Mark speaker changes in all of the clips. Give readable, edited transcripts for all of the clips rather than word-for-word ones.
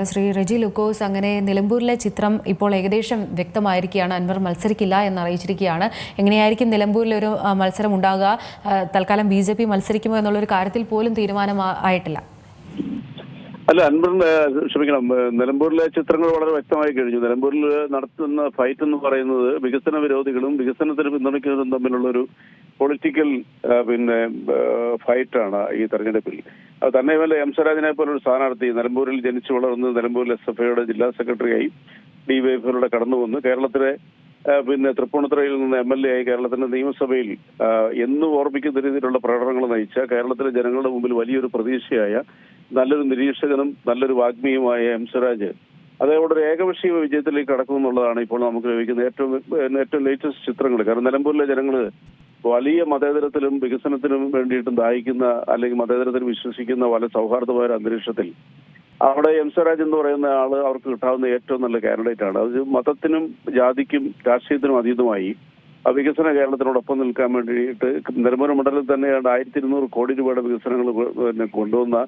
Speaker 1: ശ്രീ റെജി ലൂക്കോസ്, അങ്ങനെ നിലമ്പൂരിലെ ചിത്രം ഇപ്പോൾ ഏകദേശം വ്യക്തമായിരിക്കുകയാണ്. അൻവർ മത്സരിക്കില്ല എന്ന് അറിയിച്ചിരിക്കുകയാണ്. എങ്ങനെയായിരിക്കും നിലമ്പൂരിൽ ഒരു മത്സരം ഉണ്ടാകുക? തൽക്കാലം BJP മത്സരിക്കുമോ എന്നുള്ളൊരു കാര്യത്തിൽ പോലും തീരുമാനമായിട്ടില്ല.
Speaker 2: അല്ല, അൻവറിന്റെ ക്ഷമിക്കണം, നിലമ്പൂരിലെ ചിത്രങ്ങൾ വളരെ വ്യക്തമായി കഴിഞ്ഞു. നിലമ്പൂരിൽ നടത്തുന്ന ഫൈറ്റ് എന്ന് പറയുന്നത് വികസന വിരോധികളും വികസനത്തിന് പിന്തുണയ്ക്കുന്നതും തമ്മിലുള്ള ഒരു പൊളിറ്റിക്കൽ ഫൈറ്റാണ് ഈ തെരഞ്ഞെടുപ്പിൽ. അത് തന്നെയുമല്ല, എം സ്വരാജിനെ പോലൊരു സ്ഥാനാർത്ഥി നിലമ്പൂരിൽ ജനിച്ചു വളർന്ന് നിലമ്പൂരിൽ SFIയുടെ ജില്ലാ സെക്രട്ടറിയായി DYFIയിലൂടെ കടന്നു വന്ന് കേരളത്തിലെ തൃപ്പൂണിത്തുറയിൽ നിന്ന് MLA ആയി കേരളത്തിന്റെ നിയമസഭയിൽ എന്നും ഓർമ്മിക്കുന്ന രീതിയിലുള്ള പ്രകടനങ്ങൾ നയിച്ച കേരളത്തിലെ ജനങ്ങളുടെ മുമ്പിൽ വലിയൊരു പ്രതീക്ഷയായ നല്ലൊരു നിരീക്ഷകനും നല്ലൊരു വാഗ്മിയുമായ എം സ്വരാജ് അതേപോലെ ഒരു ഏകപക്ഷീയ വിജയത്തിലേക്ക് കടക്കും എന്നുള്ളതാണ് ഇപ്പോൾ നമുക്ക് ലഭിക്കുന്ന ഏറ്റവും ലേറ്റസ്റ്റ് ചിത്രങ്ങൾ. കാരണം നിലമ്പൂരിലെ ജനങ്ങള് വലിയ മതേതരത്തിലും വികസനത്തിനും വേണ്ടിയിട്ടും ദാഹിക്കുന്ന, അല്ലെങ്കിൽ മതേതരത്തിൽ വിശ്വസിക്കുന്ന വളരെ സൗഹാർദ്ദമായ ഒരു അന്തരീക്ഷത്തിൽ അവിടെ എം സ്വരാജ് എന്ന് പറയുന്ന ആള് അവർക്ക് കിട്ടാവുന്ന ഏറ്റവും നല്ല കാൻഡിഡേറ്റ് ആണ്. അത് മതത്തിനും ജാതിക്കും രാഷ്ട്രീയത്തിനും അതീതമായി വികസന കേരളത്തിനോടൊപ്പം നിൽക്കാൻ വേണ്ടിയിട്ട് നിലമ്പൂർ മണ്ഡലത്തിൽ തന്നെ 1200 കോടി രൂപയുടെ വികസനങ്ങൾ കൊണ്ടുവന്ന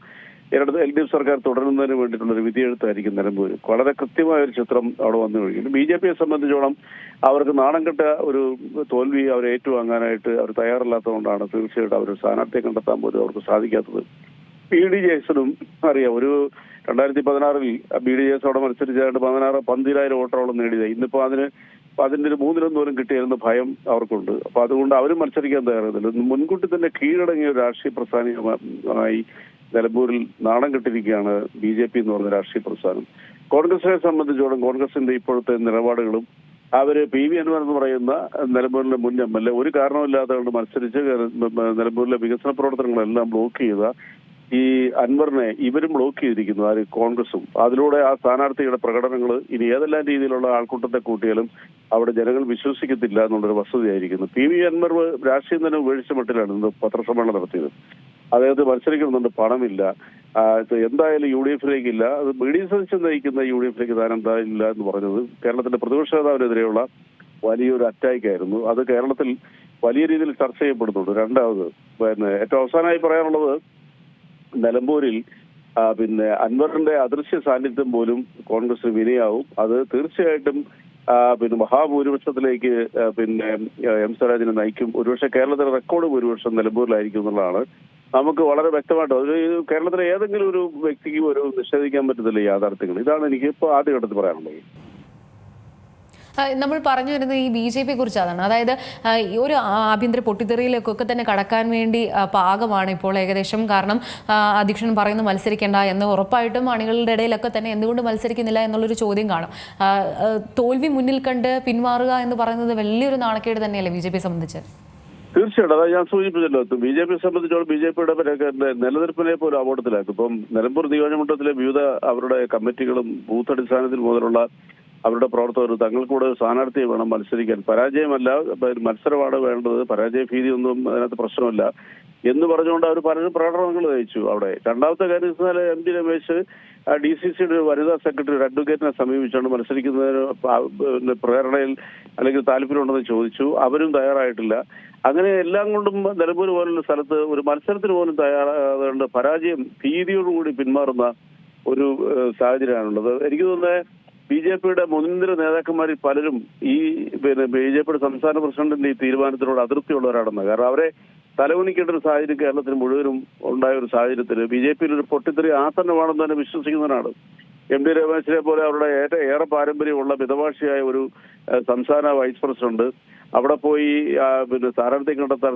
Speaker 2: LDF സർക്കാർ തുടരുന്നതിന് വേണ്ടിയിട്ടുള്ള ഒരു വിധിയെഴുത്തായിരിക്കും നിലമ്പൂർ. വളരെ കൃത്യമായ ഒരു ചിത്രം അവിടെ വന്നു കഴിഞ്ഞു. BJPയെ സംബന്ധിച്ചോളം അവർക്ക് നാണം കെട്ട ഒരു തോൽവി അവരെ ഏറ്റുവാങ്ങാനായിട്ട് അവർ തയ്യാറല്ലാത്തതുകൊണ്ടാണ് തീർച്ചയായിട്ടും അവർ സ്ഥാനാർത്ഥിയെ കണ്ടെത്താൻ പോലും അവർക്ക് സാധിക്കാത്തത്. BD ജെയ്സനും അറിയാം, ഒരു 2016 BDJS അവിടെ മത്സരിച്ചായിട്ട് 12,000 വോട്ടോളം നേടിയത്. ഇന്നിപ്പോ അതിന്റെ ഒരു 1/3 പോലും കിട്ടിയിരുന്ന ഭയം അവർക്കുണ്ട്. അപ്പൊ അതുകൊണ്ട് അവരും മത്സരിക്കാൻ തയ്യാറാകുന്നില്ല. മുൻകൂട്ടി തന്നെ കീഴടങ്ങിയ ഒരു രാഷ്ട്രീയ പ്രസ്ഥാനമായി നിലമ്പൂരിൽ നാണം കെട്ടിരിക്കുകയാണ് BJP എന്ന് പറഞ്ഞ രാഷ്ട്രീയ പ്രസ്ഥാനം. കോൺഗ്രസിനെ സംബന്ധിച്ചോളം കോൺഗ്രസിന്റെ ഇപ്പോഴത്തെ നിലപാടുകളും അവര് PV അൻവർ എന്ന് പറയുന്ന നിലമ്പൂരിലെ മുൻ MLA ഒരു കാരണമില്ലാതെ കൊണ്ട് മത്സരിച്ച് നിലമ്പൂരിലെ വികസന പ്രവർത്തനങ്ങളെല്ലാം ബ്ലോക്ക് ചെയ്ത ഈ അൻവറിനെ ഇവരും ബ്ലോക്ക് ചെയ്തിരിക്കുന്നു, ആര് കോൺഗ്രസും. അതിലൂടെ ആ സ്ഥാനാർത്ഥിയുടെ പ്രകടനങ്ങൾ ഇനി ഏതെല്ലാം രീതിയിലുള്ള ആൾക്കൂട്ടത്തെ കൂട്ടിയാലും അവിടെ ജനങ്ങൾ വിശ്വസിക്കത്തില്ല എന്നുള്ളൊരു വസ്തുതയായിരിക്കുന്നു. PV അൻവർ രാഷ്ട്രീയം തന്നെ ഉപേക്ഷിച്ച മട്ടിലാണ് ഇന്ന് പത്രസമ്മേളനം നടത്തിയത്. അദ്ദേഹത്തെ മത്സരിക്കുന്നുണ്ട്, പണമില്ല, എന്തായാലും UDF-ലേക്ക് ഇല്ല, അത് BD സതീശൻ നയിക്കുന്ന UDF-ലേക്ക് താൻ എന്തായില്ല എന്ന് പറഞ്ഞത് കേരളത്തിന്റെ പ്രതിപക്ഷ നേതാവിനെതിരെയുള്ള വലിയൊരു അറ്റാക്കായിരുന്നു. അത് കേരളത്തിൽ വലിയ രീതിയിൽ ചർച്ച ചെയ്യപ്പെടുന്നുണ്ട്. രണ്ടാമത് ഏറ്റവും അവസാനമായി പറയാനുള്ളത്, നിലമ്പൂരിൽ അൻവറിന്റെ അദൃശ്യ സാന്നിധ്യം പോലും കോൺഗ്രസിന് വിനയാവും. അത് തീർച്ചയായിട്ടും മഹാഭൂരിപക്ഷത്തിലേക്ക് എം സ്വരാജിനെ നയിക്കും. ഒരുപക്ഷെ കേരളത്തിലെ റെക്കോർഡ് ഭൂരിപക്ഷം നിലമ്പൂരിലായിരിക്കും എന്നുള്ളതാണ് നമുക്ക് വളരെ വ്യക്തമായിട്ട്. ഒരു കേരളത്തിലെ ഏതെങ്കിലും ഒരു വ്യക്തിക്ക് ഒരു നിഷേധിക്കാൻ പറ്റത്തില്ല യാഥാർത്ഥ്യങ്ങൾ. ഇതാണ് എനിക്ക് ഇപ്പോൾ ആദ്യഘട്ടത്തിൽ പറയാനുള്ളത്.
Speaker 1: നമ്മൾ പറഞ്ഞു വരുന്നത് ഈ BJP കുറിച്ചാണ്. അതായത് ഒരു ആഭ്യന്തര പൊട്ടിത്തെറിയിലേക്കൊക്കെ തന്നെ കടക്കാൻ വേണ്ടി പാകമാണ് ഇപ്പോൾ ഏകദേശം. കാരണം അധ്യക്ഷൻ പറയുന്നു മത്സരിക്കേണ്ട എന്ന്. ഉറപ്പായിട്ടും അണികളുടെ ഇടയിലൊക്കെ തന്നെ എന്തുകൊണ്ട് മത്സരിക്കുന്നില്ല എന്നുള്ളൊരു ചോദ്യം കാണും. തോൽവി മുന്നിൽ കണ്ട് പിന്മാറുക എന്ന് പറയുന്നത് വലിയൊരു നാണക്കേട് തന്നെയല്ലേ BJP സംബന്ധിച്ച്?
Speaker 2: തീർച്ചയായിട്ടും. അതായത് ഞാൻ സൂചിപ്പിച്ചല്ലോ, BJPയെ സംബന്ധിച്ചോളം BJPയുടെ നിലനിൽപ്പിനെ പോലും അപകടത്തിലാക്കും. ഇപ്പം നിലമ്പൂർ നിയോജകമണ്ഡലത്തിലെ വിവിധ അവരുടെ കമ്മിറ്റികളും ബൂത്ത് അടിസ്ഥാനത്തിൽ മുതലുള്ള അവരുടെ പ്രവർത്തകർ തങ്ങൾക്കൂടെ സ്ഥാനാർത്ഥിയെ വേണം മത്സരിക്കാൻ. പരാജയമല്ല, മത്സരമാണ് വേണ്ടത്, പരാജയ ഭീതി ഒന്നും അതിനകത്ത് പ്രശ്നമല്ല എന്ന് പറഞ്ഞുകൊണ്ട് അവർ പലരും പ്രകടനങ്ങൾ നയിച്ചു അവിടെ. രണ്ടാമത്തെ കാര്യം വെച്ചാൽ MD രമേശ് DCCയുടെ ഒരു വനിതാ സെക്രട്ടറി ഒരു അഡ്വക്കേറ്റിനെ സമീപിച്ചുകൊണ്ട് മത്സരിക്കുന്നതിന് പ്രേരണയിൽ അല്ലെങ്കിൽ താല്പര്യമുണ്ടെന്ന് ചോദിച്ചു. അവരും തയ്യാറായിട്ടില്ല. അങ്ങനെ എല്ലാം കൊണ്ടും നിലമ്പൂർ പോലുള്ള സ്ഥലത്ത് ഒരു മത്സരത്തിന് പോലും തയ്യാറാകാണ്ട് പരാജയം ഭീതിയോടുകൂടി പിന്മാറുന്ന ഒരു സാഹചര്യമാണുള്ളത്. എനിക്ക് തോന്നുന്നത് BJPയുടെ മുൻനിര നേതാക്കന്മാരിൽ പലരും ഈ BJPയുടെ സംസ്ഥാന പ്രസിഡന്റിന്റെ ഈ തീരുമാനത്തിനോട് അതൃപ്തിയുള്ളവരാണെന്ന്. കാരണം അവരെ തലകുനിക്കേണ്ട ഒരു സാഹചര്യം കേരളത്തിന് മുഴുവനും ഉണ്ടായ ഒരു സാഹചര്യത്തിൽ BJPയിൽ ഒരു പൊട്ടിത്തെറി ആസന്നമാണെന്ന് തന്നെ വിശ്വസിക്കുന്നവരാണ്. MD രമേശിനെ പോലെ അവരുടെ ഏറെ പാരമ്പര്യമുള്ള മിതഭാഷിയായ ഒരു സംസ്ഥാന വൈസ് പ്രസിഡന്റ് അവിടെ പോയി സ്ഥാനാർത്ഥി കണ്ടെത്താൻ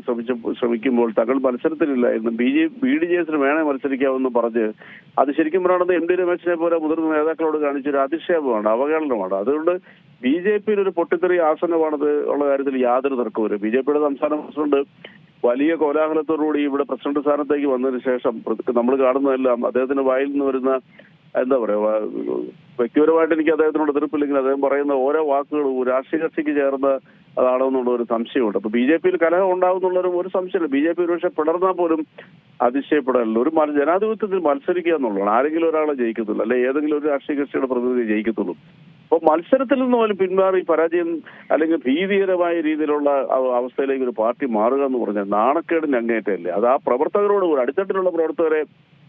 Speaker 2: ശ്രമിക്കുമ്പോൾ തങ്ങൾ മത്സരത്തിലില്ലായിരുന്നു, BDJസിന് വേണേ മത്സരിക്കാമെന്ന് പറഞ്ഞ് അത് ശരിക്കും പറയുന്നത് MD രമേശിനെ പോലെ മുതിർന്ന നേതാക്കളോട് കാണിച്ചൊരു അധിക്ഷേപമാണ്, അവഹേളനമാണ്. അതുകൊണ്ട് BJPയിൽ ഒരു പൊട്ടിത്തെറി ആസന്നമാണത് ഉള്ള കാര്യത്തിൽ യാതൊരു തർക്കവുമില്ല. BJPയുടെ സംസ്ഥാന പ്രസിഡന്റ് വലിയ കോലാഹലത്തോടുകൂടി ഇവിടെ പ്രസിഡന്റ് സ്ഥാനത്തേക്ക് വന്നതിന് ശേഷം നമ്മൾ കാണുന്നതെല്ലാം അദ്ദേഹത്തിന്റെ വായിൽ നിന്ന് വരുന്ന എന്താ പറയാ, വ്യക്തിപരമായിട്ട് എനിക്ക് അദ്ദേഹത്തിനോട് എതിർപ്പില്ലെങ്കിൽ അദ്ദേഹം പറയുന്ന ഓരോ വാക്കുകളും രാഷ്ട്രീയ കക്ഷിക്ക് ചേർന്ന അതാണോ എന്നുള്ള ഒരു സംശയമുണ്ട്. അപ്പൊ BJPയിൽ കലഹം ഉണ്ടാവുന്നുള്ളൊരു ഒരു സംശയമില്ല. BJP ഒരുപക്ഷെ പിളർന്നാൽ പോലും അതിശയപ്പെടാനില്ല. ഒരു ജനാധിപത്യത്തിൽ മത്സരിക്കുക എന്നുള്ളതാണ്. ആരെങ്കിലും ഒരാളെ ജയിക്കത്തുള്ളൂ, അല്ലെ ഏതെങ്കിലും ഒരു രാഷ്ട്രീയ കക്ഷിയുടെ പ്രതിനിധി ജയിക്കത്തുള്ളൂ. അപ്പൊ മത്സരത്തിൽ നിന്ന് പോലും പിന്മാറി പരാജയം അല്ലെങ്കിൽ ഭീതികരമായ രീതിയിലുള്ള അവസ്ഥയിലേക്ക് ഒരു പാർട്ടി മാറുക എന്ന് പറഞ്ഞാൽ നാണക്കേടിന് അങ്ങേറ്റല്ലേ. അത് ആ പ്രവർത്തകരോട് അടിത്തട്ടിലുള്ള പ്രവർത്തകരെ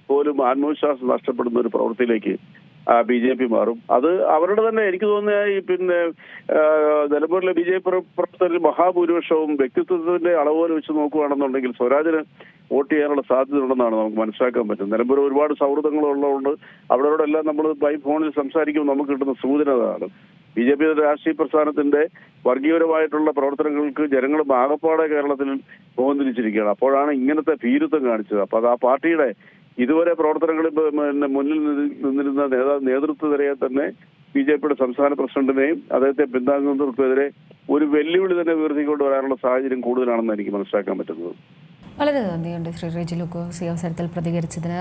Speaker 2: പോലും ആത്മവിശ്വാസം നഷ്ടപ്പെടുന്ന ഒരു പ്രവൃത്തിയിലേക്ക് BJP മാറും. അത് അവരുടെ തന്നെ എനിക്ക് തോന്നുന്ന ഈ നിലമ്പൂരിലെ BJP പ്രവർത്തകരിൽ മഹാഭൂരിപക്ഷവും വ്യക്തിത്വത്തിന്റെ അളവുകൾ വെച്ച് നോക്കുകയാണെന്നുണ്ടെങ്കിൽ സ്വരാജിന് വോട്ട് ചെയ്യാനുള്ള സാധ്യത ഉണ്ടെന്നാണ് നമുക്ക് മനസ്സിലാക്കാൻ പറ്റും. നിലമ്പൂർ ഒരുപാട് സൗഹൃദങ്ങളുള്ളതുകൊണ്ട് അവരോടെല്ലാം നമ്മൾ ഫോണിൽ സംസാരിക്കുമ്പോൾ നമുക്ക് കിട്ടുന്ന സൂചന അതാണ്. BJP രാഷ്ട്രീയ പ്രസ്ഥാനത്തിന്റെ വർഗീയപരമായിട്ടുള്ള പ്രവർത്തനങ്ങൾക്ക് ജനങ്ങൾ ആകപ്പാടെ കേരളത്തിൽ മുഖം തിരിച്ചിരിക്കുകയാണ്. അപ്പോഴാണ് ഇങ്ങനത്തെ ഭീരുത്വം കാണിച്ചത്. അപ്പൊ അത് ആ പാർട്ടിയുടെ ഇതുവരെ പ്രവർത്തനങ്ങളിൽ മുന്നിൽ നിന്നിരുന്ന നേതൃത്വ നിരയെ തന്നെ BJPയുടെ സംസ്ഥാന പ്രസിഡന്റിനെയും അദ്ദേഹത്തെ പിന്താങ്ങുന്നവർക്കെതിരെ ഒരു വെല്ലുവിളി തന്നെ ഉയർത്തിക്കൊണ്ട് വരാനുള്ള സാഹചര്യം കൂടുതലാണെന്ന് എനിക്ക് മനസ്സിലാക്കാൻ പറ്റുന്നത്.
Speaker 1: വളരെ നന്ദിയുണ്ട് ശ്രീ റെജി ലൂക്കോസ് ഈ അവസരത്തിൽ പ്രതികരിച്ചതിന്.